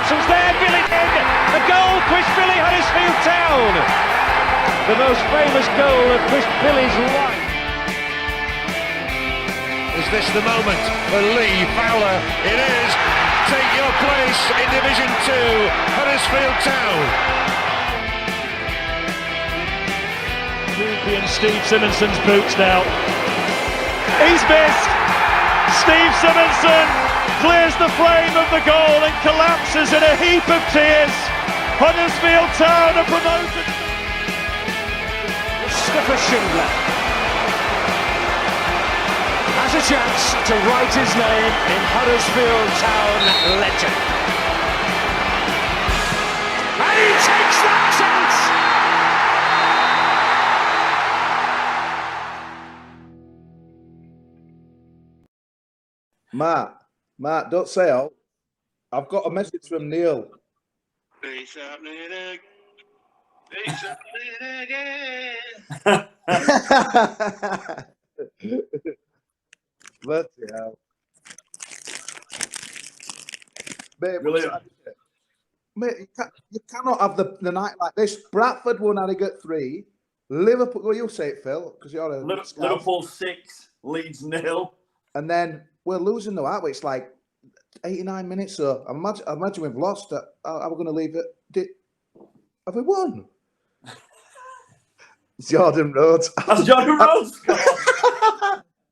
Stevenson's there, Billy in. A goal, Chris Billy, Huddersfield Town. The most famous goal of Chris Billy's life. Is this the moment for Lee Fowler? It is. Take your place in Division 2, Huddersfield Town. Ruby and Steve Simonson's boots now. He's missed. Steve Simonson clears the frame of the goal and collapses in a heap of tears. Huddersfield Town are promoted. Mustafa Schindler has a chance to write his name in Huddersfield Town legend. And he takes that chance! Matt, don't say out. I've got a message from Neil. It's happening again. Bloody hell. Mate, Brilliant. Mate, you cannot have the night like this. Bradford won Harrogate 3. Liverpool, well, you'll say it, Phil, because you're a Liverpool 6, Leeds 0. And then we're losing though, aren't we? It's like 89 minutes. So I imagine we've lost. Are we going to leave it? Have we won? Jordan Rhodes. That's Jordan Rhodes scored.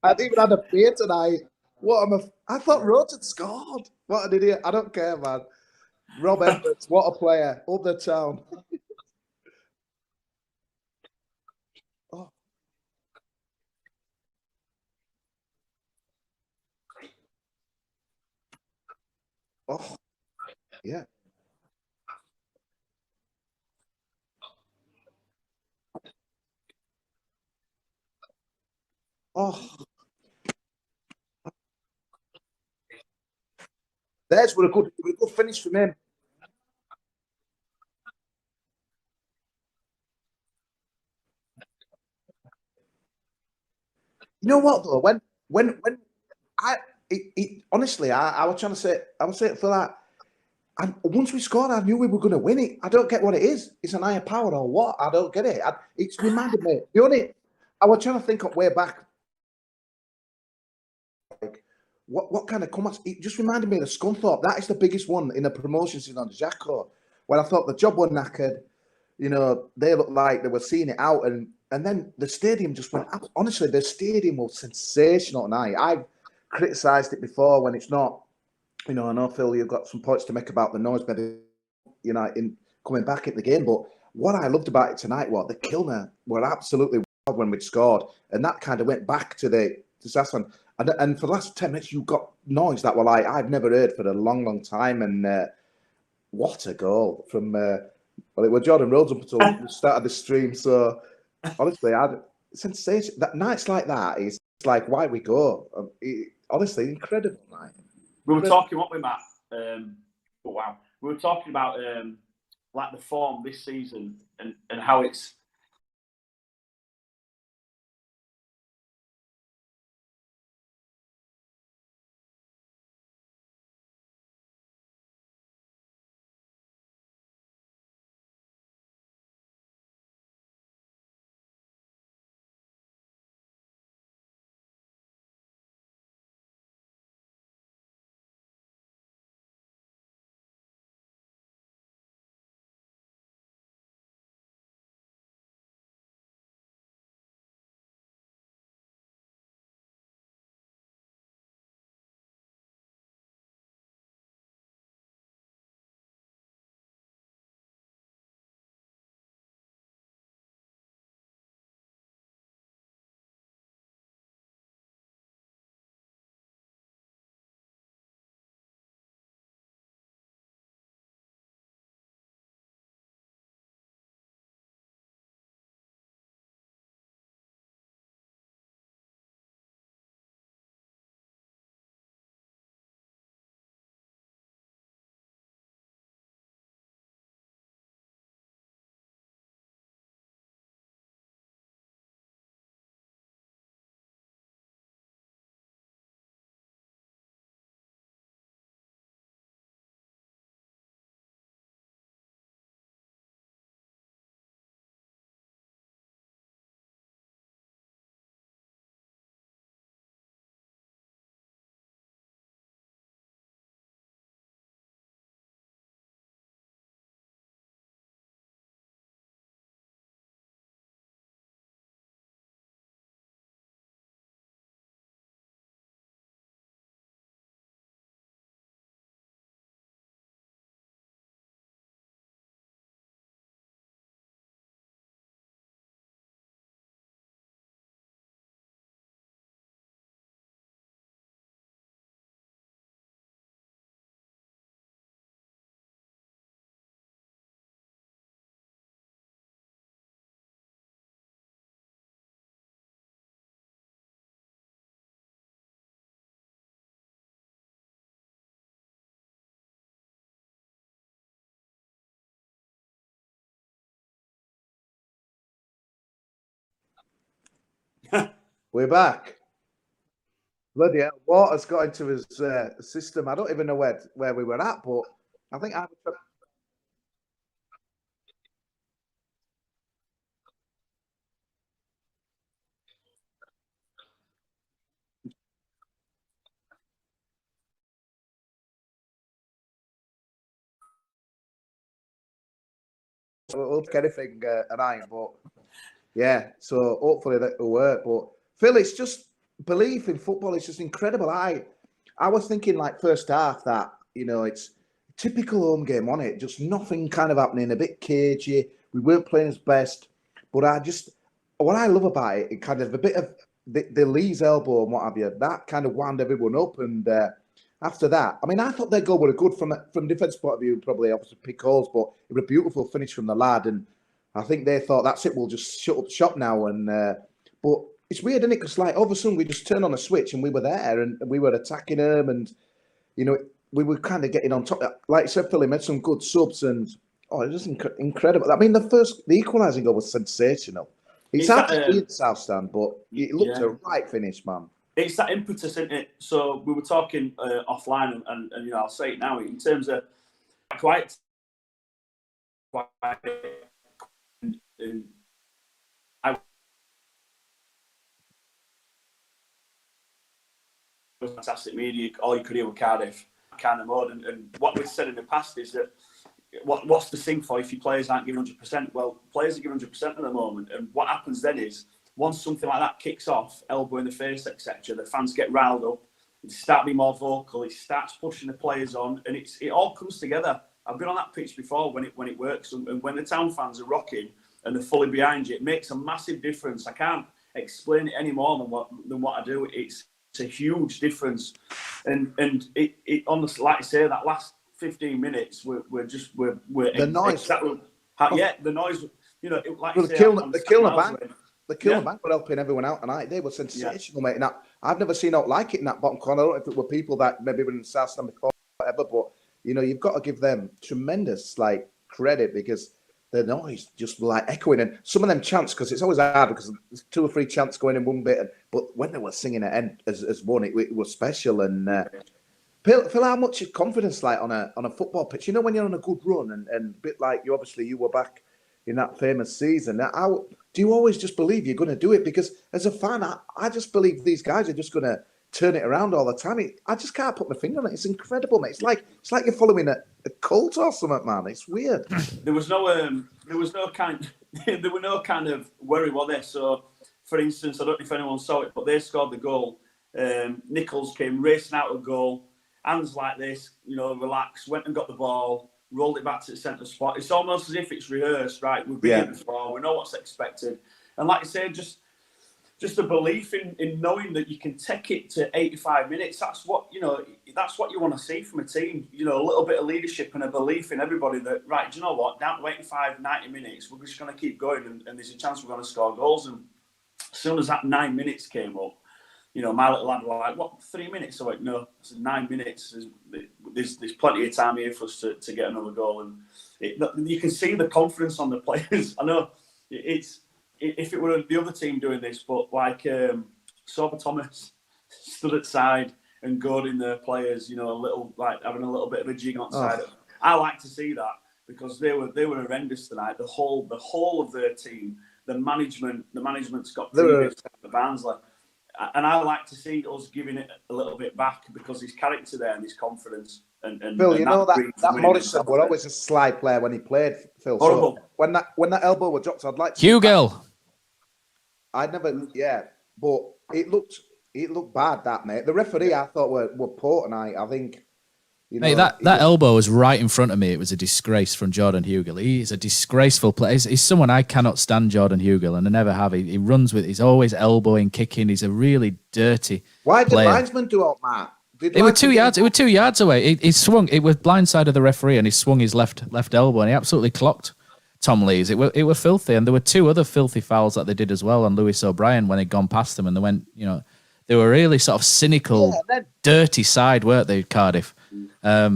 I didn't even had a beer tonight. I thought Rhodes had scored. What an idiot. I don't care, man. Rob Edwards, what a player. Up the town. Oh, yeah. Oh, there's what a good finish from him. You know what though? When honestly, I was trying to say, I was saying for that. And once we scored, I knew we were going to win it. I don't get what it is. It's an higher power or what? I don't get it. It's reminded me. I was trying to think of way back. Like, what kind of comments? It just reminded me of the Scunthorpe. That is the biggest one in the promotion season on the Jacko, where I thought the job were knackered. You know, they looked like they were seeing it out, and then the stadium just went up. Honestly, the stadium was sensational tonight. I've criticised it before when it's not. You know, I know, Phil, you've got some points to make about the noise, maybe, you know, in coming back in the game. But what I loved about it tonight was the Kilner were absolutely wild when we'd scored. And that kind of went back to the disaster. And for the last 10 minutes, you got noise that were like, I've never heard for a long, long time. And what a goal from, well, it was Jordan Rhodes up until the start of the stream. So, honestly, sensation. That nights like that is like why we go. Honestly, incredible night. We were talking, weren't we, Matt? Oh wow, we were talking about like the form this season and how it's We're back. Bloody hell, water's got into his system. I don't even know where we were at, but I think I will take anything an iron, but yeah, so hopefully that will work. But Phil, it's just belief in football. It's just incredible. I was thinking like first half that it's typical home game on it, just nothing kind of happening, a bit cagey. We weren't playing as best, but what I love about it, it kind of a bit of the Lee's elbow and what have you. That kind of wound everyone up, and after that, I mean, I thought their goal were good from defence point of view, probably obviously pick holes, but it was a beautiful finish from the lad, and I think they thought that's it. We'll just shut up shop now, and but it's weird, isn't it? Because like all of a sudden we just turned on a switch and we were there and we were attacking them, and we were kind of getting on top. Like you said, Phil, he made some good subs, and it was incredible. I mean, the equalising goal was sensational. It's hard to see in South Stand, but it looked a right finish, man. It's that impetus, isn't it? So we were talking offline, and I'll say it now in terms of quite and I was fantastic media. All you could hear with Cardiff kind of mode, and what we've said in the past is that what's the thing for if your players aren't giving 100%? Well, players are giving 100% at the moment, and what happens then is once something like that kicks off, elbow in the face, etc., the fans get riled up. They start being more vocal. It starts pushing the players on, and it all comes together. I've been on that pitch before when it works, and when the Town fans are rocking and they're fully behind you, it makes a massive difference. I can't explain it any more than what I do. It's a huge difference, and it honestly, like I say, that last 15 minutes, we're the noise. Exactly, the noise. Like well, you say, the killing bank. The Killing Bank were helping everyone out tonight. They were sensational, mate. And I've never seen out like it in that bottom corner. I don't know if it were people that maybe were in the South Stand before, whatever, but you've got to give them tremendous credit because the noise just echoing, and some of them chants, because it's always hard because there's 2 or 3 chants going in one bit, but when they were singing at end as one, it was special. And Phil, how much confidence on a football pitch? When you're on a good run and a bit like you were back in that famous season. How do you always just believe you're going to do it? Because as a fan, I just believe these guys are just going to turn it around all the time. I just can't put my finger on it. It's incredible, mate. It's like you're following a cult or something, man. It's weird. There was no kind of worry, were there? So, for instance, I don't know if anyone saw it, but they scored the goal. Nichols came racing out of goal, hands like this, relaxed, went and got the ball, rolled it back to the centre spot. It's almost as if it's rehearsed, right? We've been here before, we know what's expected. And like I say, just a belief in knowing that you can take it to 85 minutes. That's what you want to see from a team. A little bit of leadership and a belief in everybody that, right, do you know what? Down to 85, 90 minutes, we're just going to keep going, and there's a chance we're going to score goals. And as soon as that 9 minutes came up, my little lad were like, what, 3 minutes? I went, no, it's 9 minutes. There's plenty of time here for us to get another goal. And you can see the confidence on the players. I know if it were the other team doing this, but Sorba Thomas stood at side and goading the players, a little, having a little bit of a jig on side. I like to see that because they were horrendous tonight. The whole of their team, the management's got previous to Barnsley. And I like to see us giving it a little bit back because his character there and his confidence. And Phil, that Morrison was always a slide player when he played, Phil. Horrible. So when that elbow was dropped, I'd like to... Hugill. But it looked bad, that, mate. The referee, I thought, were poor tonight. I think... Mate, that elbow was right in front of me. It was a disgrace from Jordan Hugill. He is a disgraceful player. He's someone I cannot stand, Jordan Hugill, and I never have. He runs with. He's always elbowing, kicking. He's a really dirty. Why did player. linesman do it, Matt? It was 2 yards. It was 2 yards away. He swung. It was blindside of the referee, and he swung his left elbow, and he absolutely clocked Tom Lees. It were filthy, and there were 2 other filthy fouls that they did as well on Lewis O'Brien when they'd gone past them, and they went. They were really sort of cynical, dirty side, weren't they, Cardiff? I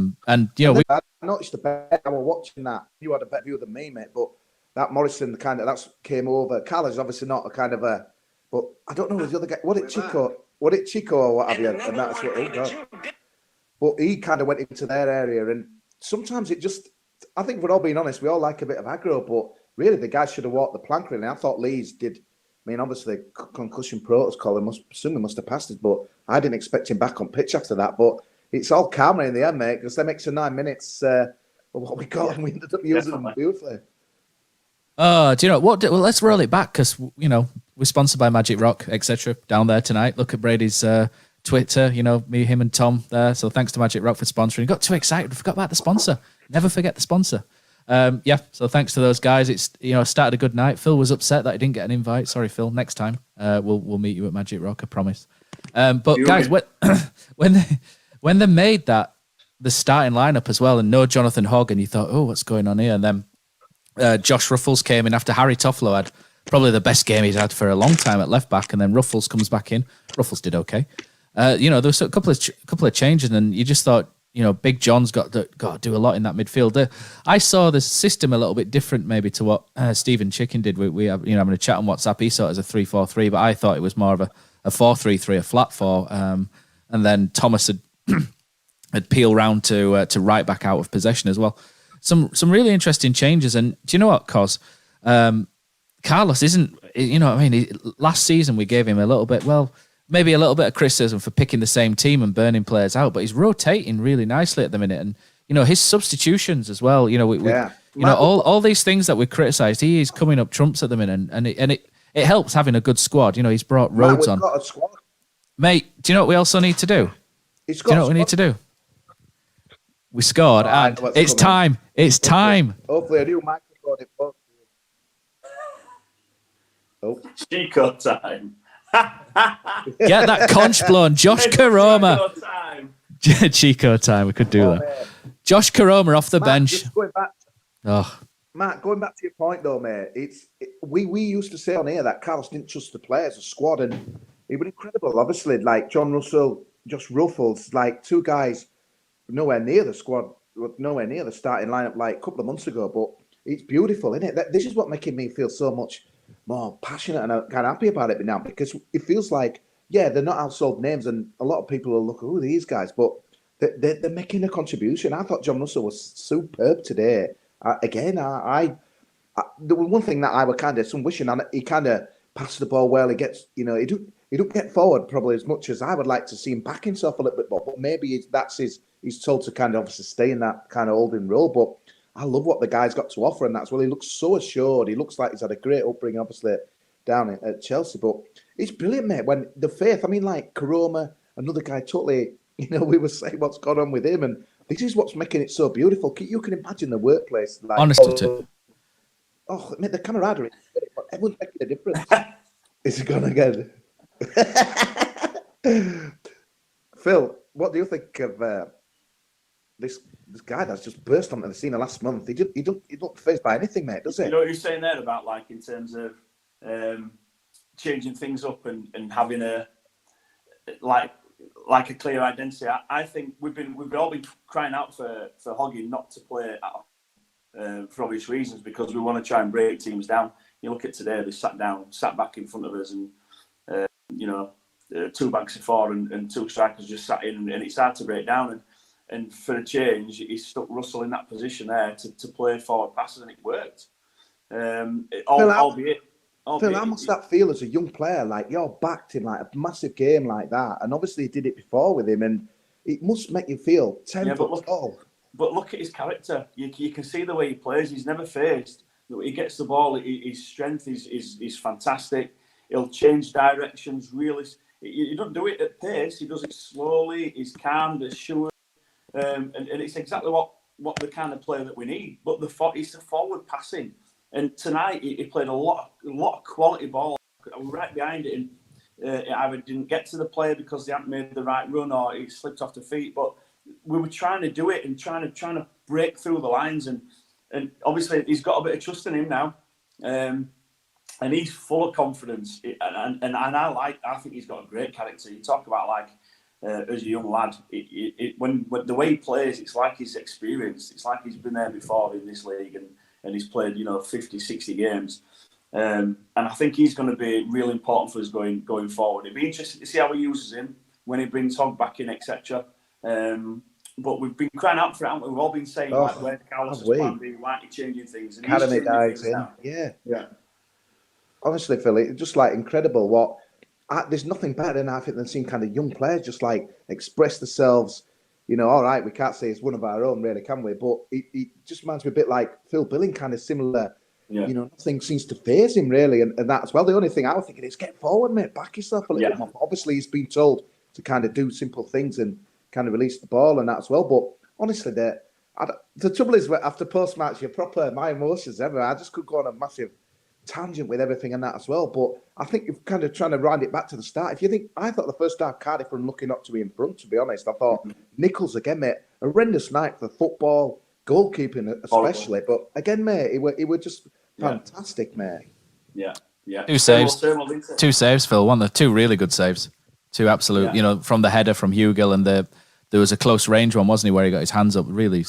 noticed the bet. I was watching that. You had a better view than me, mate. But that Morrison that came over. Carla's obviously not a kind of a But I don't know who the other guy. What it Chico? What it Chico or what have you? And that's what. Oh God. But he kind of went into their area, and sometimes it just. I think, if we're all being honest, we all like a bit of aggro, but really the guy should have walked the plank. Really, I thought Lees did. I mean, obviously, concussion protocol, he must have passed it, but I didn't expect him back on pitch after that. But it's all karma in the end, mate, because them extra 9 minutes, what we got, and we ended up using them beautifully. Do you know what? Well, let's roll it back because we're sponsored by Magic Rock, etc. Down there tonight. Look at Brady's Twitter. Me, him, and Tom there. So thanks to Magic Rock for sponsoring. Got too excited. Forgot about the sponsor. Never forget the sponsor. So thanks to those guys. It's started a good night. Phil was upset that he didn't get an invite. Sorry, Phil. Next time, we'll meet you at Magic Rock. I promise. But guys, when they made that the starting lineup as well, and no Jonathan Hogg, and you thought, oh, what's going on here? And then Josh Ruffles came in after Harry Toffolo had probably the best game he's had for a long time at left back, and then Ruffles comes back in. Ruffles did okay. There was a couple of changes, and you just thought, Big John's got to do a lot in that midfield. I saw the system a little bit different, maybe to what Stephen Chicken did. We have, having a chat on WhatsApp. He saw it as a 3-4-3, but I thought it was more of a 4-3-3, a flat four. And then Thomas had peeled round to right back out of possession as well. Some really interesting changes. And do you know what, Cos? Carlos isn't. Last season we gave him a little bit. Maybe a little bit of criticism for picking the same team and burning players out, but he's rotating really nicely at the minute. And, his substitutions as well, all these things that we criticised, he is coming up trumps at the minute. And it helps having a good squad. He's brought Rhodes on. Got a squad. Mate, do you know what we also need to do? Do you know what we need to do? We scored, and it's time. It's time. Hopefully a new microphone. Chico time. Get that conch blown. Josh Karoma. Chico time. We could do that. Mate. Josh Karoma off the bench. Just going back, Matt, going back to your point though, mate, we used to say on here that Carlos didn't trust the players, the squad, and it was incredible. Obviously, like John Russell, Josh Ruffles, like two guys nowhere near the squad, nowhere near the starting lineup like a couple of months ago, but it's beautiful, isn't it? This is what making me feel so much more passionate and kind of happy about it now, because it feels like, they're not household names, and a lot of people will look, who are these guys? But they're making a contribution. I thought John Russell was superb today. The one thing that I were kind of some wishing on, he kind of passed the ball well. He gets, he don't get forward probably as much as I would like to see him back himself a little bit more. But maybe he's told to kind of obviously stay in that kind of holding role. But I love what the guy's got to offer, and that's he looks so assured. He looks like he's had a great upbringing, obviously, down at Chelsea. But it's brilliant, mate. When the faith, like Karoma, another guy totally, we were saying what's gone on with him, and this is what's making it so beautiful. You can imagine the workplace. Like, Honestly. Mate, the camaraderie, but everyone's making a difference. Is it gone again? Phil, what do you think of this guy that's just burst onto the scene last month? He don't faced by anything, mate, does he? You know what you're saying there about, like, in terms of changing things up and having a a clear identity. I think we've all been crying out for Hugill not to play for obvious reasons, because we want to try and break teams down. You look at today, they sat back in front of us, and two backs of four and two strikers just sat in, and it's hard to break down. And for a change, he stuck Russell in that position there to play forward passes, and it worked. Albeit, Phil, how must that feel as a young player? Like, you're backed in like a massive game like that, and obviously he did it before with him, and it must make you feel 10 foot tall. But look at his character. You can see the way he plays. He's never faced. He gets the ball. His strength is fantastic. He'll change directions really. He doesn't do it at pace. He does it slowly. He's calm, assured, and it's exactly what the kind of player that we need. But it's the forward passing. And tonight he played a lot of quality ball right behind it, and either didn't get to the player because they hadn't made the right run, or he slipped off the feet. But we were trying to do it and trying to break through the lines, and obviously he's got a bit of trust in him now, and he's full of confidence. And I think he's got a great character. You talk about as a young lad, when the way he plays, it's like he's experienced. It's like he's been there before in this league, and he's played 50, 60 games. And I think he's going to be really important for us going forward. It'd be interesting to see how he uses him when he brings Hogg back in, etc. But we've been crying out for it, haven't we? We've all been saying, where's Carlos' plan B? Why aren't he changing things? And Academy guys in. Yeah. Honestly, Phil, it's just like incredible. There's nothing better than I think than seeing kind of young players just like express themselves. You know, all right, we can't say it's one of our own, really, can we? But it just reminds me a bit like Phil Billing, kind of similar. Yeah. You know, nothing seems to faze him, really, and that as well. The only thing I was thinking is get forward, mate, back yourself a little bit more. Obviously, he's been told to kind of do simple things and kind of release the ball and that as well. But honestly, the trouble is, after post-match, my emotions ever. I just could go on a massive tangent with everything and that as well. But I think you're kind of trying to round it back to the start. If you think, I thought the first half Cardiff were unlucky not to be in front, to be honest. I thought Nichols, again, mate, horrendous night for football, goalkeeping especially. But again, mate, it were just fantastic, mate. Yeah. Two saves, Phil. One, the two really good saves. Two absolute, you know, from the header from Hugill, and there was a close range one, wasn't he, where he got his hands up. Really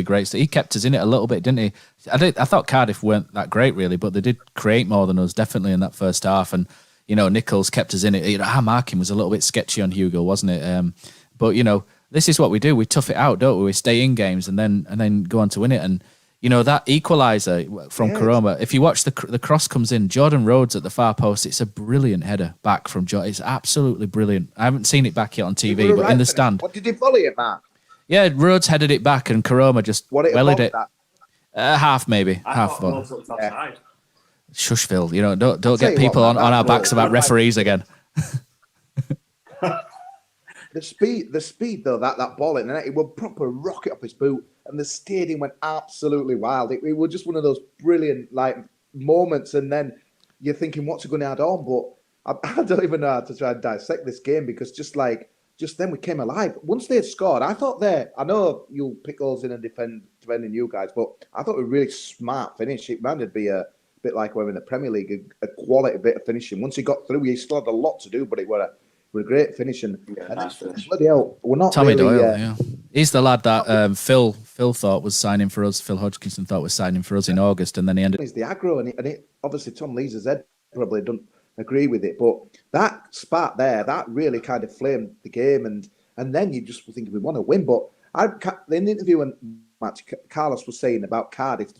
great. So he kept us in it a little bit, didn't he? I thought Cardiff weren't that great, really, but they did create more than us, definitely, in that first half. And, you know, Nichols kept us in it. You know, our marking was a little bit sketchy on Hugill, wasn't it? But, you know, this is what we do. We tough it out, don't we? We stay in games and then go on to win it. And, you know, that equaliser from Koroma, if you watch the cross comes in, Jordan Rhodes at the far post, it's a brilliant header back from Jordan. It's absolutely brilliant. I haven't seen it back yet on TV, but in the stand. What did he volley it back? Yeah, Rhodes headed it back and Koroma just wellied it. Half, maybe. Half. Shush, Phil. You know, don't get people on our backs about referees again. The speed though, that ball in the net, it would proper rocket up his boot. And the stadium went absolutely wild. It was just one of those brilliant moments. And then you're thinking, what's it going to add on? But I don't even know how to try and dissect this game because just then we came alive. Once they had scored, I thought I know you'll pick holes in and defending you guys, but I thought it was a really smart finish. It might be a bit like we're in the Premier League, a quality bit of finishing. Once he got through, he still had a lot to do, but it were a great finish. And nice finish. Bloody hell, we're not Tommy really, Doyle, he's the lad that Phil thought was signing for us. Phil Hodgkinson thought was signing for us in August, and then he ended. He's the aggro, and it obviously Tom Lees' head probably don't agree with it, but that spat there, that really kind of flamed the game, and then you just were thinking we want to win. But in the interview when Carlos was saying about Cardiff,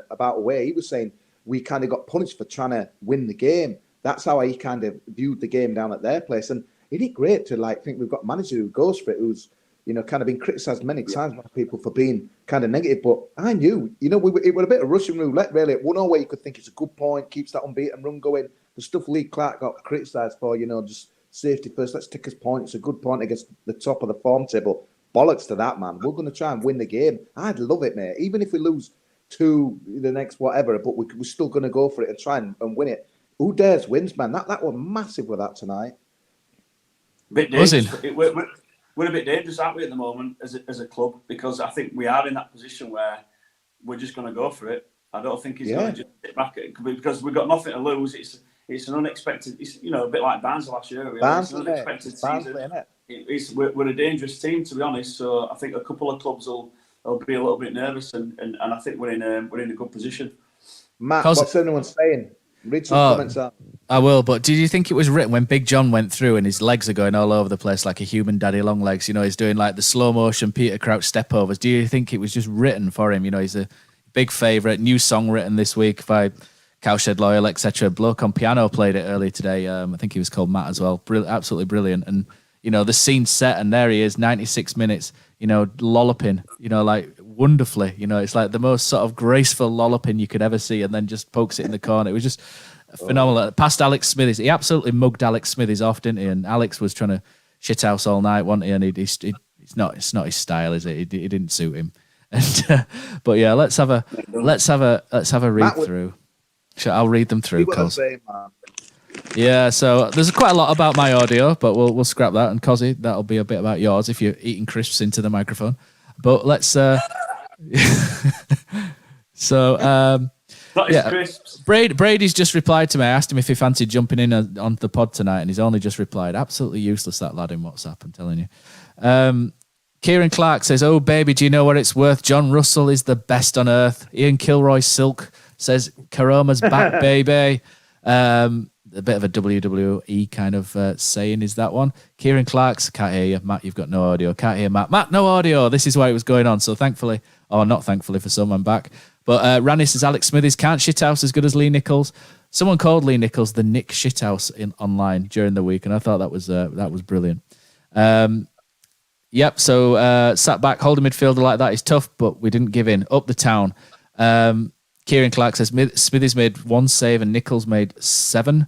about away, he was saying we kind of got punished for trying to win the game. That's how he kind of viewed the game down at their place, and it ain't great to think we've got a manager who goes for it, who's kind of been criticised many times by people for being kind of negative. But I knew, it was a bit of Russian roulette, really. At one way you could think it's a good point, keeps that unbeaten run going. The stuff Lee Clark got criticised for, just safety first. Let's take his point. It's a good point against the top of the form table. Bollocks to that, man. We're going to try and win the game. I'd love it, mate. Even if we lose 2 the next whatever, but we're still going to go for it and try and win it. Who dares wins, man. That was massive with that tonight. Bit dangerous. We're a bit dangerous, aren't we, at the moment as a club? Because I think we are in that position where we're just going to go for it. I don't think he's going to just sit back because we've got nothing to lose. It's an unexpected. It's a bit like Barnsley last year. Really. It's an unexpected season. We're a dangerous team, to be honest. So I think a couple of clubs will be a little bit nervous, and I think we're in a good position. Matt, what's anyone saying? Read some comments out. I will, but did you think it was written when Big John went through and his legs are going all over the place like a human daddy long legs? He's doing like the slow motion Peter Crouch step overs. Do you think it was just written for him? He's a big favourite. New song written this week by Cowshed Loyal, etc. Bloke on piano played it earlier today. I think he was called Matt as well. Absolutely brilliant. And the scene's set, and there he is, 96 minutes. Lolloping. Wonderfully. It's like the most sort of graceful lolloping you could ever see, and then just pokes it in the corner. It was just phenomenal. Past Alex Smithies. He absolutely mugged Alex Smithies off, didn't he? And Alex was trying to shithouse all night, wasn't he? And it's not his style, is it? It didn't suit him. And, but yeah, let's have a read through. I'll read them through. Yeah, so there's quite a lot about my audio, but we'll scrap that. And Kosi, that'll be a bit about yours if you're eating crisps into the microphone. But let's. Crisps. Brady's just replied to me. I asked him if he fancied jumping in on the pod tonight, and he's only just replied. Absolutely useless, that lad in WhatsApp, I'm telling you. Kieran Clark says, "Oh baby, do you know what it's worth? John Russell is the best on earth. Ian Kilroy's silk says Karoma's back, baby. A bit of a WWE kind of saying is that one. Kieran Clark's, can't hear you. Matt, you've got no audio. Can't hear Matt. Matt, no audio. This is why it was going on. So thankfully, or not thankfully for some, I'm back. But Ranny says Alex Smithies can't shithouse as good as Lee Nichols. Someone called Lee Nichols the Nick Shithouse online during the week, and I thought that was brilliant. Yep, so sat back, holding midfielder like that is tough, but we didn't give in. Up the town. Kieran Clark says Smithies made 1 save and Nichols made 7.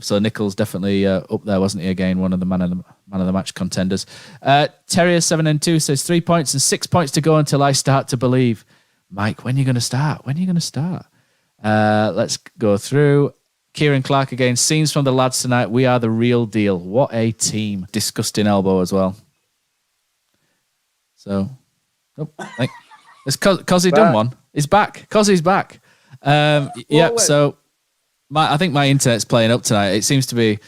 So Nichols definitely up there, wasn't he? Again, one of the man of the match contenders. Terrier 7-2 says 3 points and 6 points to go until I start to believe. Mike, when are you going to start? Let's go through. Kieran Clark again. Scenes from the lads tonight. We are the real deal. What a team. Disgusting elbow as well. So, has Kosi done one? He's back. Kosi's back. So I think my internet's playing up tonight. It seems to be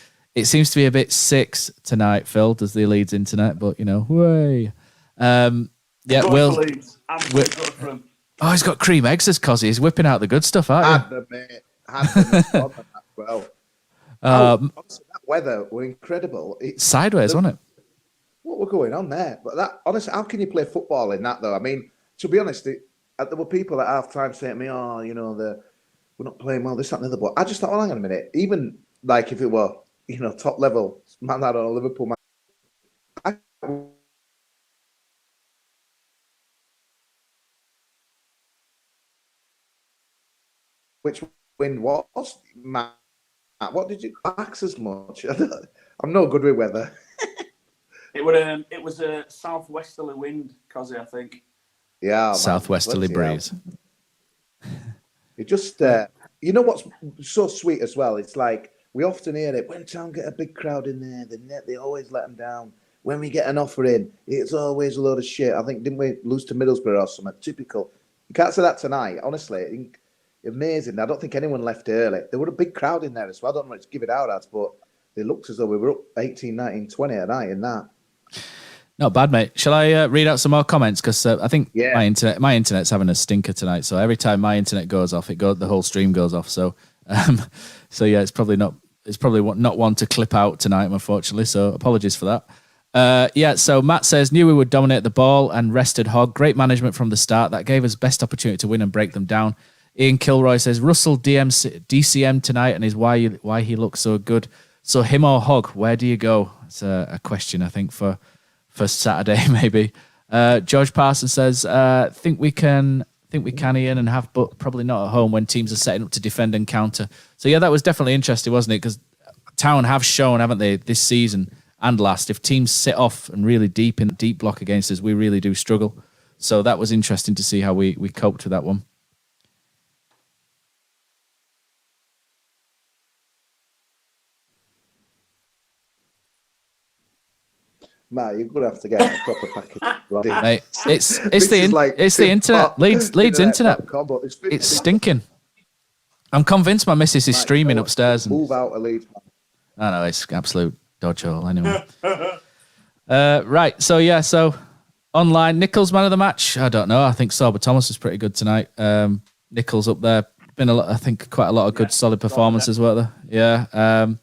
a bit 6 tonight, Phil, does the Leeds internet, but way. Will. Oh, he's got cream eggs as Kosi. He's whipping out the good stuff, aren't you? Had them as well. Honestly, that weather were incredible. It's sideways, wasn't it? What were going on there? But that, honestly, how can you play football in that though? I mean, to be honest, there were people at half time saying to me, "Oh, we're not playing well, this, that, and the other." But I just thought, well, hang on a minute. Even like if it were, top level, man, I don't know, Liverpool man. Which win was, Matt? What did you ask as much? I'm no good with weather. It was a southwesterly wind, Kosi, I think. Yeah, southwesterly breeze. It just, what's so sweet as well? It's like we often hear it when Town get a big crowd in there, they always let them down. When we get an offer in, it's always a load of shit. I think didn't we lose to Middlesbrough or something? Typical. You can't say that tonight, honestly. Amazing. I don't think anyone left early. There were a big crowd in there as well. I don't know what to give it out as, but it looked as though we were up 18, 19, 20 at night in that. Not bad, mate. Shall I read out some more comments? Because I think my internet's having a stinker tonight. So every time my internet goes off, the whole stream goes off. So, it's probably not one to clip out tonight, unfortunately. So apologies for that. So Matt says, knew we would dominate the ball and rested Hogg. Great management from the start. That gave us best opportunity to win and break them down. Ian Kilroy says, Russell DCM tonight and is why he looks so good. So him or Hogg, where do you go? It's a question, I think, for Saturday, maybe. George Parsons says, think we can, Ian, and have, but probably not at home when teams are setting up to defend and counter. So, yeah, that was definitely interesting, wasn't it? Because Town have shown, haven't they, this season and last, if teams sit off and really deep block against us, we really do struggle. So that was interesting to see how we coped with that one. Matt, you're gonna have to get a proper package. Mate, it's the internet. Leeds internet. It's stinking. I'm convinced my missus is streaming upstairs. Move out of Leeds. I know it's absolute dodge hole. Anyway, right. So online, Nichols man of the match. I don't know. I think Sorba Thomas was pretty good tonight. Nichols up there. Been I think quite a lot of good solid performances, weren't there? Yeah.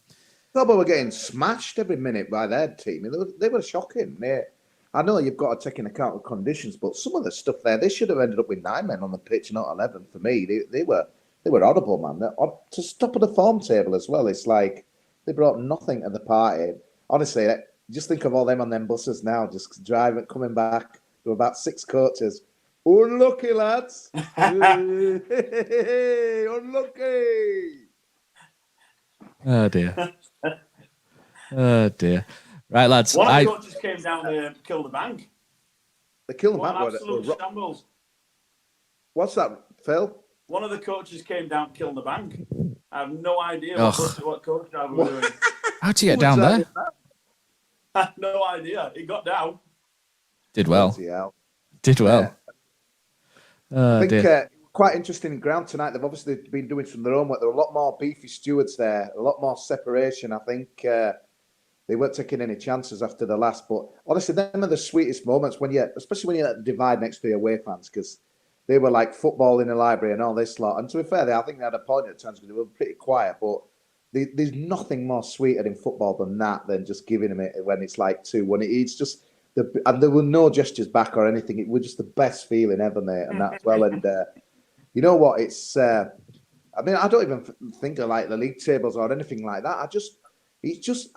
Sorba were getting smashed every minute by their team. They were shocking. I know you've got to take into account the conditions, but some of the stuff there, they should have ended up with 9 men on the pitch, not 11. For me, they were audible, man. To top of the form table as well. It's like they brought nothing to the party. Honestly, just think of all them on them buses now, just driving, coming back. There were about 6 coaches. Unlucky, lads. Unlucky. Oh, dear. Oh, dear. Right, lads. One of the coaches came down to kill the bank. They killed the bank. Absolute shambles. What's that, Phil? One of the coaches came down to kill the bank. I have no idea what coach driver was doing. How'd you get down there? I have no idea. He got down. Did well. Yeah. I think quite interesting ground tonight. They've obviously been doing some of their own work. There were a lot more beefy stewards there, a lot more separation. I think they weren't taking any chances after the last. But honestly, them are the sweetest moments especially when you're at the divide next to your away fans, because they were like football in the library and all this lot. And to be fair, I think they had a point at times because they were pretty quiet. But there's nothing more sweeter in football than just giving them it when it's like 2-1. It's just and there were no gestures back or anything. It was just the best feeling ever, mate, and that as well. And you know what? It's I mean, I don't even think of like the league tables or anything like that.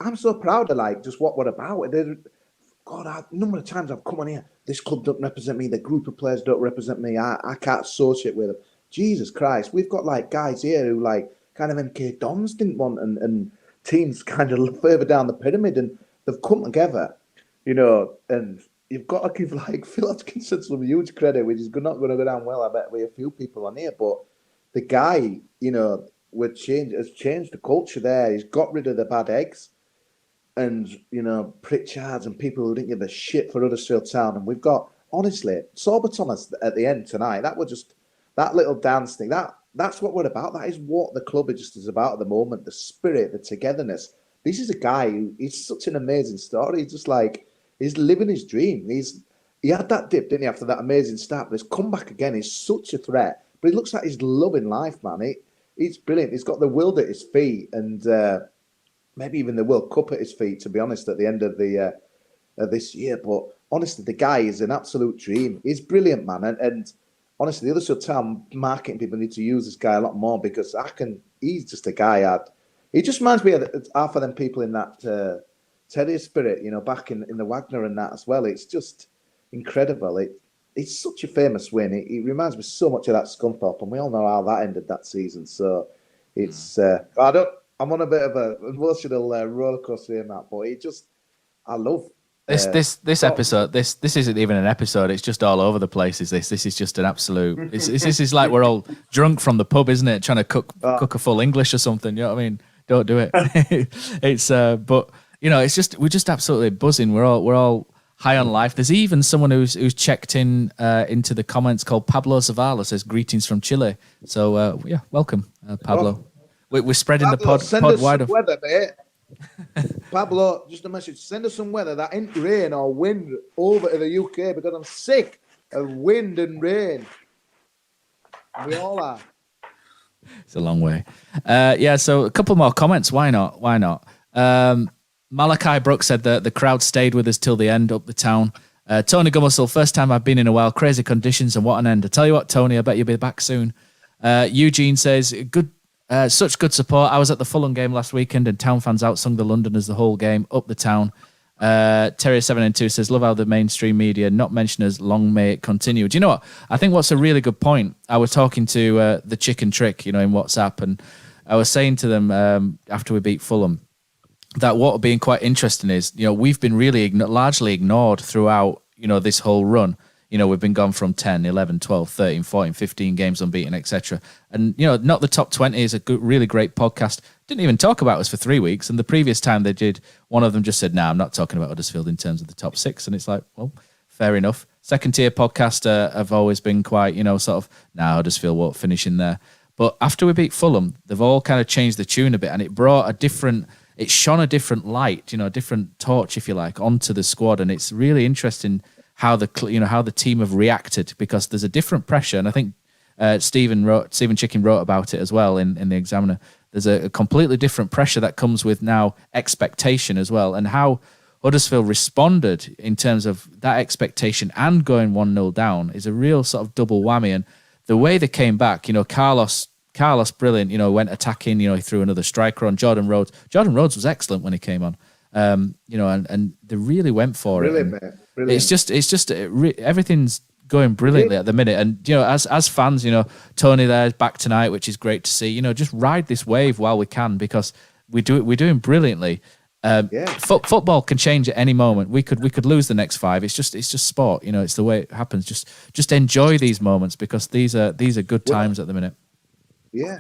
I'm so proud of like just what we're about. God, a number of times I've come on here. This club don't represent me. The group of players don't represent me. I can't associate with them. Jesus Christ, we've got like guys here who like kind of MK Dons didn't want, and teams kind of further down the pyramid, and they've come together, you know. And you've got to give like Phil Hodgkinson some huge credit, which is not going to go down well. I bet with a few people on here, but the guy, you know, has changed the culture there. He's got rid of the bad eggs. And, you know, Pritchards and people who didn't give a shit for Huddersfield Town. And we've got, honestly, Sorba Thomas at the end tonight. That was just that little dance thing. That's what we're about. That is what the club is about at the moment. The spirit, the togetherness. This is a guy he's such an amazing story. He's just like, he's living his dream. He had that dip, didn't he, after that amazing start. But he's come back again. He's such a threat. But he looks like he's loving life, man. He's brilliant. He's got the world at his feet. And, maybe even the World Cup at his feet, to be honest, at the end of the this year. But honestly, the guy is an absolute dream. He's brilliant, man. And honestly, the Huddersfield Town marketing people need to use this guy a lot more because he's just a guy. He just reminds me of half of them people in that Terrier spirit, you know, back in the Wagner and that as well. It's just incredible. It's such a famous win. It reminds me so much of that Scunthorpe, and we all know how that ended that season. So it's I'm on a bit of a emotional roller coaster in that, but I love this episode. This isn't even an episode. It's just all over the place. This is just an absolute. This is like we're all drunk from the pub, isn't it? Trying to cook a full English or something. You know what I mean? Don't do it. It's but you know, we're just absolutely buzzing. We're all high on life. There's even someone who's checked in into the comments called Pablo Zavala, says greetings from Chile. So yeah, welcome, Pablo. Oh. We're spreading Pablo, the pod wider. Weather, mate. Pablo, just a message. Send us some weather that ain't rain or wind over to the UK because I'm sick of wind and rain. We all are. It's a long way. Yeah, so a couple more comments. Why not? Malachi Brooks said that the crowd stayed with us till the end up the town. Tony Gummersall, first time I've been in a while. Crazy conditions and what an end. I tell you what, Tony, I bet you'll be back soon. Eugene says, such good support. I was at the Fulham game last weekend and town fans outsung the Londoners the whole game, up the town. Terry792 says, love how the mainstream media not mention us, long may it continue. Do you know what? I think what's a really good point, I was talking to the Chicken Trick, you know, in WhatsApp, and I was saying to them after we beat Fulham that what being quite interesting is, you know, we've been really largely ignored throughout, you know, this whole run. You know, we've been gone from 10, 11, 12, 13, 14, 15 games unbeaten, etc. And, you know, Not the Top 20 is a really great podcast. Didn't even talk about us for 3 weeks. And the previous time they did, one of them just said, I'm not talking about Huddersfield in terms of the top 6. And it's like, well, fair enough. Second tier podcast have always been quite, you know, sort of, Huddersfield won't finish in there. But after we beat Fulham, they've all kind of changed the tune a bit. And it shone a different light, you know, a different torch, if you like, onto the squad. And it's really interesting how the team have reacted, because there's a different pressure, and I think Stephen Chicken wrote about it as well in the Examiner. There's a completely different pressure that comes with now expectation as well, and how Huddersfield responded in terms of that expectation and going 1-0 down is a real sort of double whammy. And the way they came back, you know, Carlos brilliant, you know, went attacking, you know, he threw another striker on Jordan Rhodes. Jordan Rhodes was excellent when he came on. You know, and they really went for it. Brilliant. It's just everything's going brilliantly at the minute. And, you know, as fans, you know, Tony there's back tonight, which is great to see. You know, just ride this wave while we can, because we're doing brilliantly. Football can change at any moment. We could lose the next 5. It's just sport. You know, it's the way it happens. Just enjoy these moments, because these are good times at the minute. Yeah.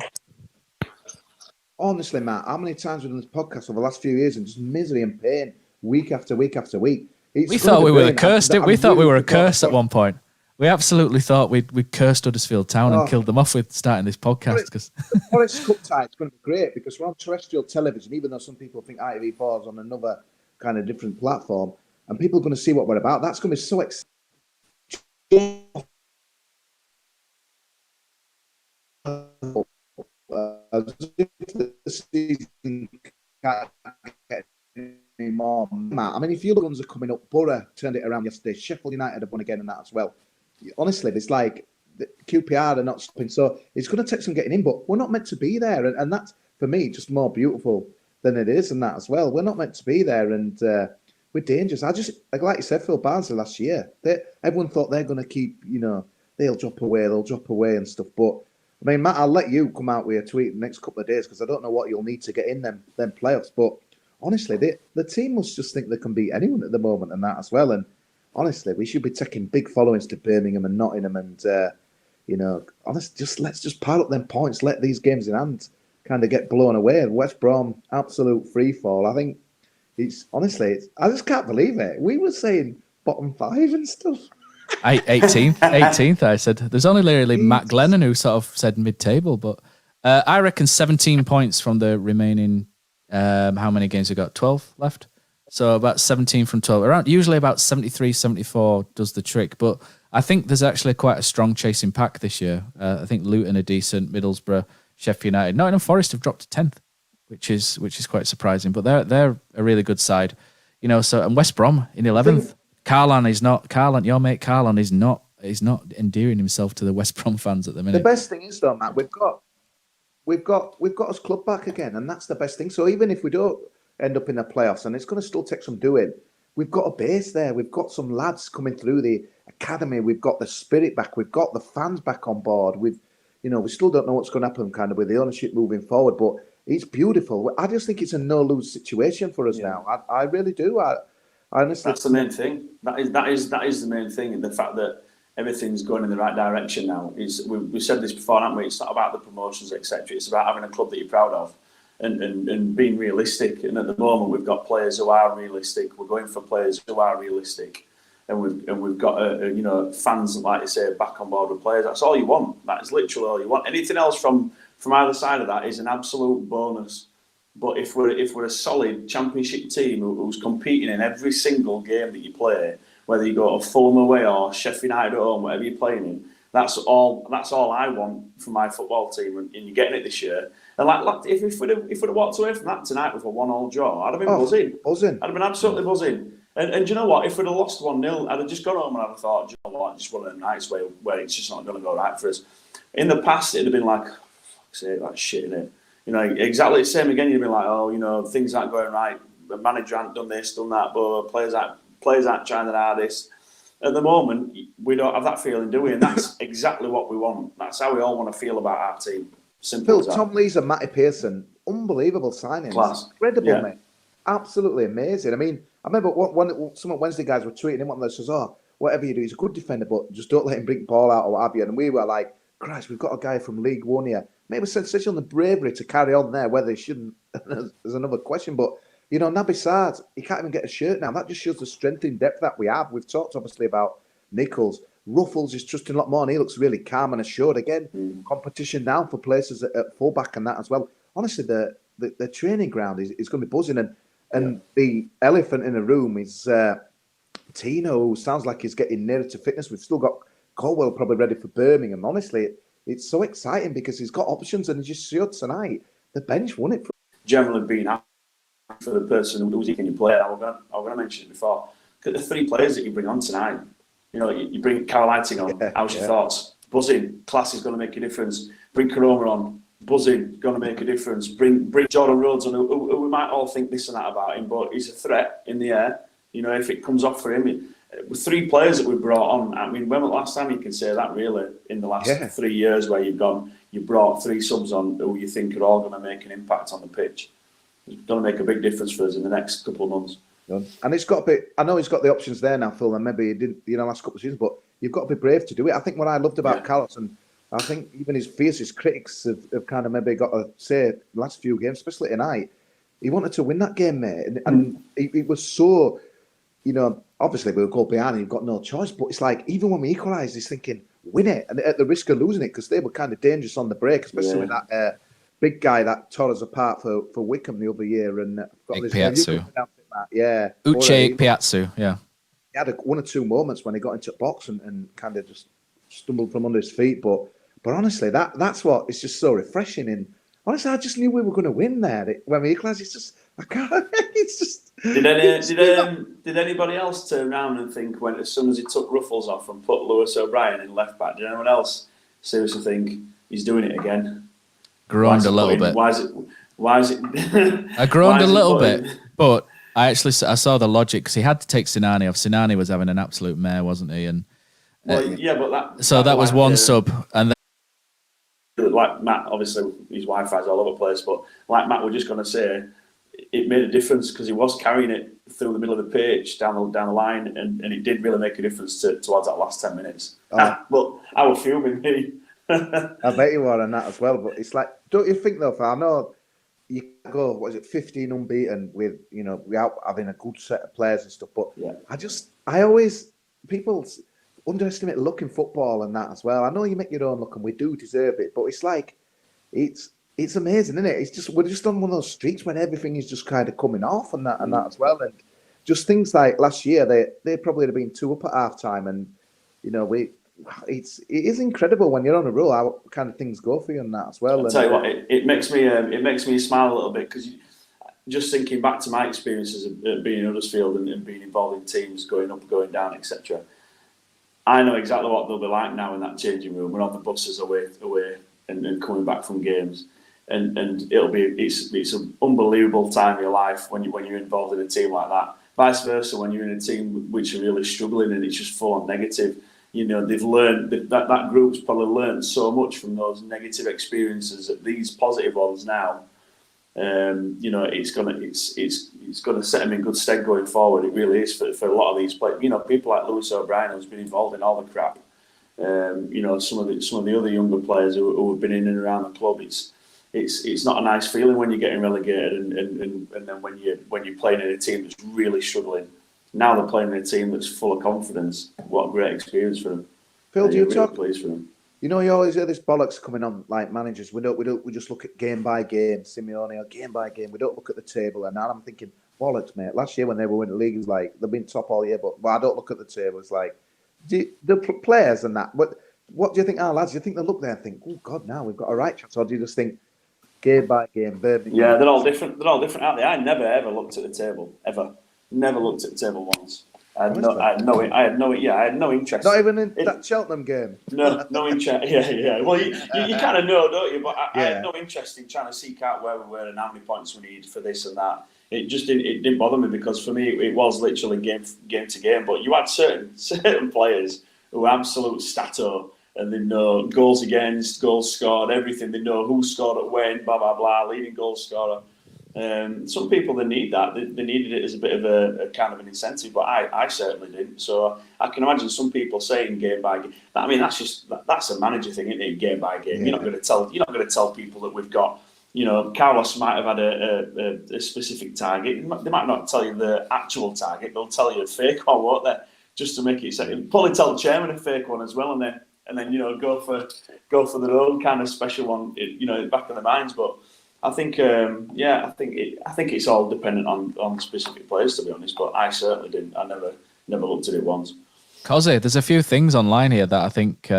Honestly, Matt, how many times we've done this podcast over the last few years and just misery and pain week after week after week? We thought we were cursed. We thought we were a curse at one point. We absolutely thought we'd cursed Huddersfield Town and killed them off with starting this podcast. Because the Forest Cup tie is going to be great, because we're on terrestrial television, even though some people think ITV4 is on another kind of different platform, and people are going to see what we're about. That's going to be so exciting. as if the season can't get any more. I mean, if the other ones are coming up, Borough turned it around yesterday. Sheffield United have won again and that as well. Honestly, it's like the QPR are not stopping. So it's going to take some getting in, but we're not meant to be there. And that's, for me, just more beautiful than it is and that as well. We're not meant to be there and we're dangerous. I just, like you said, Phil Barnsley last year, everyone thought they're going to keep, they'll drop away and stuff. But I mean, Matt, I'll let you come out with a tweet in the next couple of days because I don't know what you'll need to get in them playoffs. But honestly, the team must just think they can beat anyone at the moment and that as well. And honestly, we should be taking big followings to Birmingham and Nottingham and, honestly, let's just pile up them points, let these games in hand kind of get blown away. West Brom, absolute free fall. I think I just can't believe it. We were saying bottom 5 and stuff. 18th, I said. There's only literally Matt Glennon who sort of said mid-table, but I reckon 17 points from the remaining, how many games we got? 12 left? So about 17 from 12. Usually about 73, 74 does the trick, but I think there's actually quite a strong chasing pack this year. I think Luton are decent, Middlesbrough, Sheffield United. Nottingham Forest have dropped to 10th, which is quite surprising, but they're a really good side. And West Brom in 11th. Your mate Carlon is not endearing himself to the West Brom fans at the minute. The best thing is though, Matt, we've got us club back again, and that's the best thing. So even if we don't end up in the playoffs, and it's going to still take some doing, we've got a base there. We've got some lads coming through the academy. We've got the spirit back. We've got the fans back on board. We still don't know what's going to happen kind of with the ownership moving forward, but it's beautiful. I just think it's a no-lose situation for us now. I really do. Honestly, that's the main thing. That is the main thing, and the fact that everything's going in the right direction now is. We said this before, haven't we? It's not about the promotions, etc. It's about having a club that you're proud of, and being realistic. And at the moment, we've got players who are realistic. We're going for players who are realistic, and we've got fans, like you say, back on board with players. That's all you want. That is literally all you want. Anything else from either side of that is an absolute bonus. But if we're a solid championship team who's competing in every single game that you play, whether you go to Fulham away or Sheffield United at home, whatever you're playing in, that's all I want from my football team, and you're getting it this year. And like if we'd have walked away from that tonight with a 1-1 draw, I'd have been buzzing. I'd have been absolutely buzzing. And do you know what? If we'd have lost 1-0, I'd have just gone home and I'd have thought, do you know what? Just one of them nights where it's just not going to go right for us. In the past, it'd have been like, fuck's sake, that's shit, innit? Exactly the same again. You'd be like, things aren't going right. The manager hasn't done this, done that, but players aren't trying their hardest. At the moment, we don't have that feeling, do we? And that's exactly what we want. That's how we all want to feel about our team. Simple as that. Tom Lees and Matty Pearson, unbelievable signings. Class. Incredible, mate. Absolutely amazing. I mean, I remember some of Wednesday guys were tweeting him, one that says, whatever you do, he's a good defender, but just don't let him bring the ball out or what have you. And we were like, Christ, we've got a guy from League One here. Maybe sensational the bravery to carry on there, whether he shouldn't is another question. But, Naby Sard, he can't even get a shirt now. That just shows the strength in depth that we have. We've talked, obviously, about Nichols. Ruffles is trusting a lot more, and he looks really calm and assured. Again, competition now for places at fullback and that as well. Honestly, the training ground is going to be buzzing. And the elephant in the room is Tino, who sounds like he's getting nearer to fitness. We've still got Colwell probably ready for Birmingham. Honestly, it's so exciting because he's got options, and he just showed tonight. The bench won it. Generally being happy for the person who's in your player. I'm going to mention it before. Look at the 3 players that you bring on tonight. You bring Carl Lighting on. How's your thoughts? Buzzing. Class is going to make a difference. Bring Koroma on. Buzzing. Going to make a difference. Bring Jordan Rhodes on, who we might all think this and that about him, but he's a threat in the air. If it comes off for him. With 3 players that we brought on, I mean, when was the last time you can say that really in the last 3 years where you brought 3 subs on who you think are all going to make an impact on the pitch? It's going to make a big difference for us in the next couple of months. And it's got to be, I know he's got the options there now, Phil, and maybe he didn't, last couple of seasons, but you've got to be brave to do it. I think what I loved about Carlos, and I think even his fiercest critics have kind of maybe got to say the last few games, especially tonight, he wanted to win that game, mate. And he was so, obviously we were goal behind and you've got no choice, but it's like, even when we equalised, he's thinking, win it, and at the risk of losing it, because they were kind of dangerous on the break, especially with that big guy that tore us apart for Wickham the other year. And Piazzu. Uche Piazzu, yeah. He had 1 or 2 moments when he got into the box and kind of just stumbled from under his feet. But But honestly, that's what it's just so refreshing. And honestly, I just knew we were going to win there when we equalised. It's just I can't. It's just. Did anybody else turn around and think when as soon as he took Ruffles off and put Lewis O'Brien in left back? Did anyone else seriously think he's doing it again? Groaned a little bit. Why is it? I groaned a little bit, but I saw the logic because he had to take Sinani off. Sinani was having an absolute mare, wasn't he? And but that was one sub, and then, like Matt, obviously his Wi-Fi's all over the place, but like Matt, we're just going to say it made a difference because he was carrying it through the middle of the pitch down the line, and it did really make a difference towards that last 10 minutes. But I was fuming, me. I bet you were on that as well. But it's like, don't you think though? I know you go, 15 unbeaten with without having a good set of players and stuff. But I always people underestimate luck in football and that as well. I know you make your own luck and we do deserve it, but it's like it's amazing, isn't it? It's just we're just on one of those streaks when everything is just kind of coming off and that as well. And just things like last year, they probably would have been 2 up at half time, and it is incredible when you're on a roll how kind of things go for you and that as well. I'll tell you what, it makes me smile a little bit because just thinking back to my experiences of being in Huddersfield and being involved in teams going up, going down, etc. I know exactly what they'll be like now in that changing room. We're on the buses away and coming back from games, and it's an unbelievable time of your life when you're involved in a team like that. Vice versa, when you're in a team which are really struggling and it's just full on negative. They've learned that group's probably learned so much from those negative experiences that these positive ones now. It's gonna set them in good stead going forward. It really is for a lot of these players. People like Lewis O'Brien, who's been involved in all the crap. Some of the other younger players who have been in and around the club. It's not a nice feeling when you're getting relegated and then when you're playing in a team that's really struggling. Now they're playing in a team that's full of confidence. What a great experience for them. Phil, do you talk? Pleased for them. You always hear this bollocks coming on like managers. We just look at game by game, Simeone, or game by game. We don't look at the table. And now I'm thinking, bollocks, mate. Last year when they were winning the league, it was like they've been top all year, but I don't look at the table. It's like the players and that. What do you think, lads? Do you think they look there and think, oh God, now we've got a right chance, or do you just think game by game, Birmingham? Yeah, they're all different. They're all different out there. I never ever looked at the table ever. Never looked at the table once. I had no interest. Not even in that Cheltenham game. No interest. Yeah. Well, you kind of know, don't you? But I had no interest in trying to seek out where we were and how many points we need for this and that. It just didn't bother me because for me it was literally game to game. But you had certain players who are absolute stato and they know goals against, goals scored, everything. They know who scored at when, blah blah blah, leading goal scorer. Some people they need that. They needed it as a bit of a kind of an incentive, but I certainly didn't. So I can imagine some people saying game by game. I mean, that's a manager thing, isn't it? Game by game. Yeah. You're not going to tell people that we've got. Carlos might have had a specific target. They might not tell you the actual target. They'll tell you a fake one, won't they? Just to make it exciting. Probably tell the chairman a fake one as well, and then go for their own kind of special one. In the back of their minds, but. I think it's all dependent on specific players, to be honest. But I certainly didn't. I never looked at it once. Kosi, there's a few things online here that I think,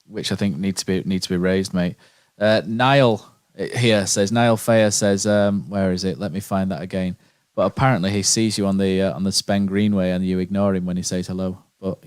which I think need to be raised, mate. Niall Fayer says, where is it? Let me find that again. But apparently he sees you on the Spen Greenway and you ignore him when he says hello. But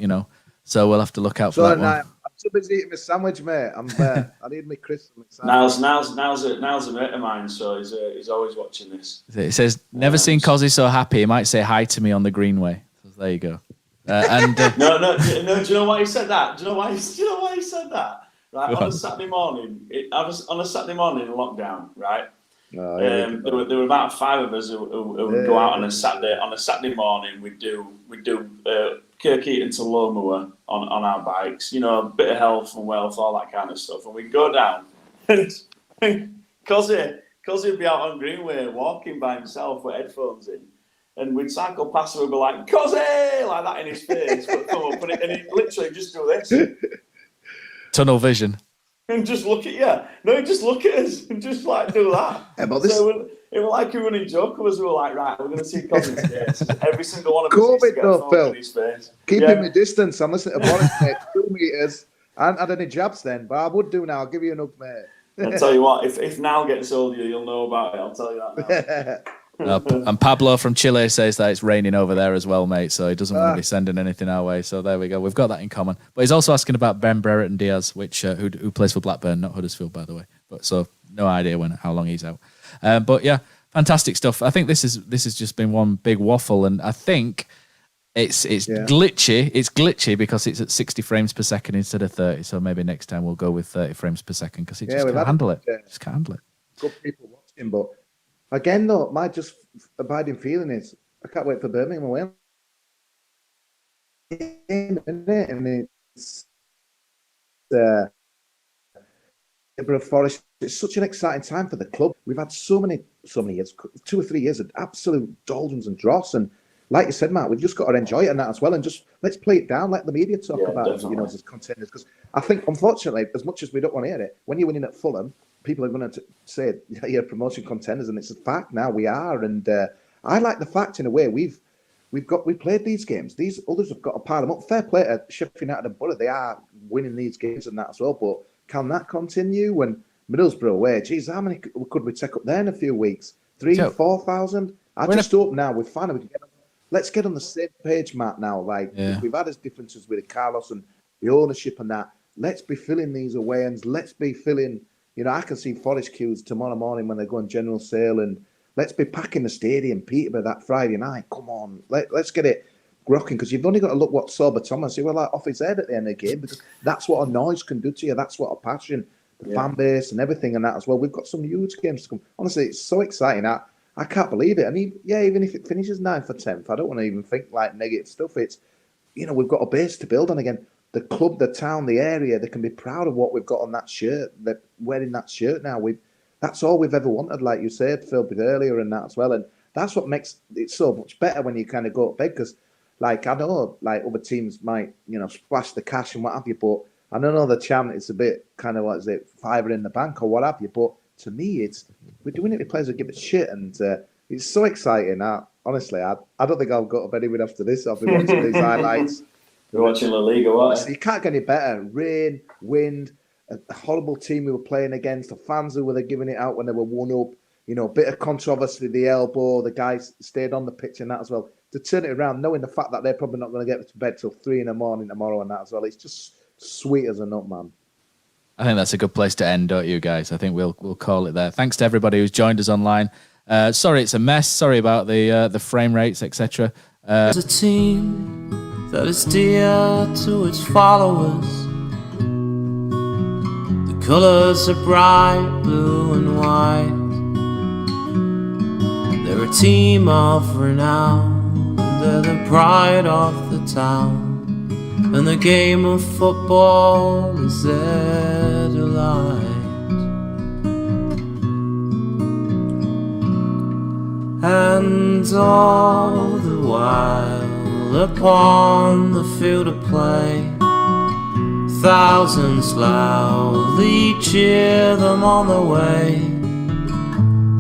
so we'll have to look out for that one. I'm too busy eating my sandwich, mate. I need my crisp. Niall's a mate of mine, so he's always watching this. It says, never seen Kosi so happy. He might say hi to me on the Greenway. So there you go. No. Do you know why he said that? Do you know why he said that? Right, on a Saturday morning. On a Saturday morning in lockdown, right? There were about 5 of us who would go out on a Saturday morning. We'd do Kirkheaton to Lomoor on our bikes, a bit of health and wealth, all that kind of stuff. And we'd go down. Kosi would be out on Greenway walking by himself with headphones in. And we'd cycle past him and be like, Kosi! Like that in his face. And he'd literally just do this. Tunnel vision. And just look at you. No, he'd just look at us and just like do that. Yeah, but it was like a running joke of us. We were like, right, we're going to see Kosi today. So every single one of us COVID needs to get a phone Phil. in his face. Keeping my distance. I'm listening to Boris, mate. 2 meters. I hadn't had any jabs then, but I would do now. I'll give you an hug, mate. I'll tell you what, if Niall gets hold of you, you'll know about it. I'll tell you that now. And Pablo from Chile says that it's raining over there as well, mate. So he doesn't want to be sending anything our way. So there we go. We've got that in common. But he's also asking about Ben Brereton Diaz, which who plays for Blackburn, not Huddersfield, by the way. But so no idea how long he's out. But yeah, fantastic stuff. I think this has just been one big waffle, and I think it's glitchy. It's glitchy because it's at 60 frames per second instead of 30. So maybe next time we'll go with 30 frames per second because it just can't handle it. Just can't handle it. Good people watching, but. Again, though, my just abiding feeling is I can't wait for Birmingham away. And it's Forest. It's such an exciting time for the club. We've had so many years, 2 or 3 years of absolute doldrums and dross. And like you said, Matt, we've just got to enjoy it and that as well. And just let's play it down. Let the media talk about it, as contenders. Because I think, unfortunately, as much as we don't want to hear it, when you're winning at Fulham, people are going to say you're promotion contenders, and it's a fact now. We are, and I like the fact in a way we played these games. These others have got to pile them up. Fair play to Sheffield United and Borough. They are winning these games and that as well. But can that continue? When Middlesbrough away, geez, how many could we take up there in a few weeks? 3,000-4,000. I just hope now we finally get. Let's get on the same page, Matt. Now, we've had as differences with Carlos and the ownership and that. Let's be filling these away ends. Let's be filling. I can see Forest queues tomorrow morning when they go on general sale, and let's be packing the stadium, Peterborough, that Friday night. Come on, let's get it rocking, because you've only got to look what Sorba Thomas he was like off his head at the end of the game, because that's what a noise can do to you. That's what a passion, the fan base, and everything, and that as well. We've got some huge games to come. Honestly, it's so exciting. I can't believe it. And even if it finishes 9th or 10th, I don't want to even think like negative stuff. It's we've got a base to build on again. The club, the town, the area, they can be proud of what we've got on that shirt. They're wearing that shirt now. That's all we've ever wanted, like you said, Phil, earlier, and that as well. And that's what makes it so much better when you kind of go to bed. Because, I know, other teams might, splash the cash and what have you. But I don't know, the chant is a bit kind of, fiver in the bank or what have you. But to me, we're doing it with players who give it shit. And it's so exciting. Honestly, I don't think I'll go to bed even after this. I'll be watching these highlights. You're watching La Liga, what? You can't get any better. Rain, wind, a horrible team we were playing against, the fans who were giving it out when they were 1-up, a bit of controversy, the elbow, the guys stayed on the pitch and that as well. To turn it around, knowing the fact that they're probably not going to get to bed till 3 a.m. tomorrow and that as well, it's just sweet as a nut, man. I think that's a good place to end, don't you guys? I think we'll call it there. Thanks to everybody who's joined us online. Sorry it's a mess. Sorry about the frame rates, etc. There's a team that is dear to its followers. The colours are bright blue and white. They're a team of renown, they're the pride of the town, and the game of football is their delight. And all the while upon the field of play, thousands loudly cheer them on the way.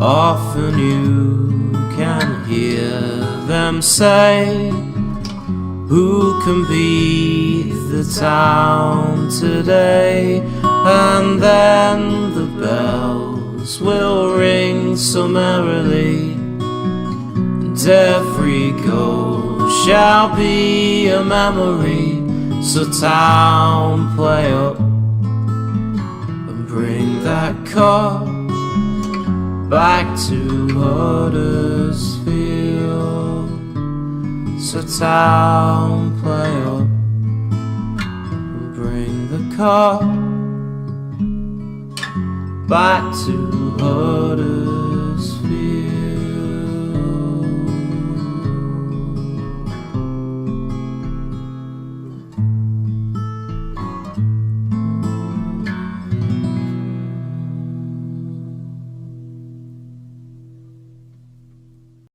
Often you can hear them say, who can beat the town today? And then the bells will ring so merrily, and every goal shall be a memory. So town, play up and bring that cup back to Huddersfield. So town, play up and bring the cup back to Huddersfield.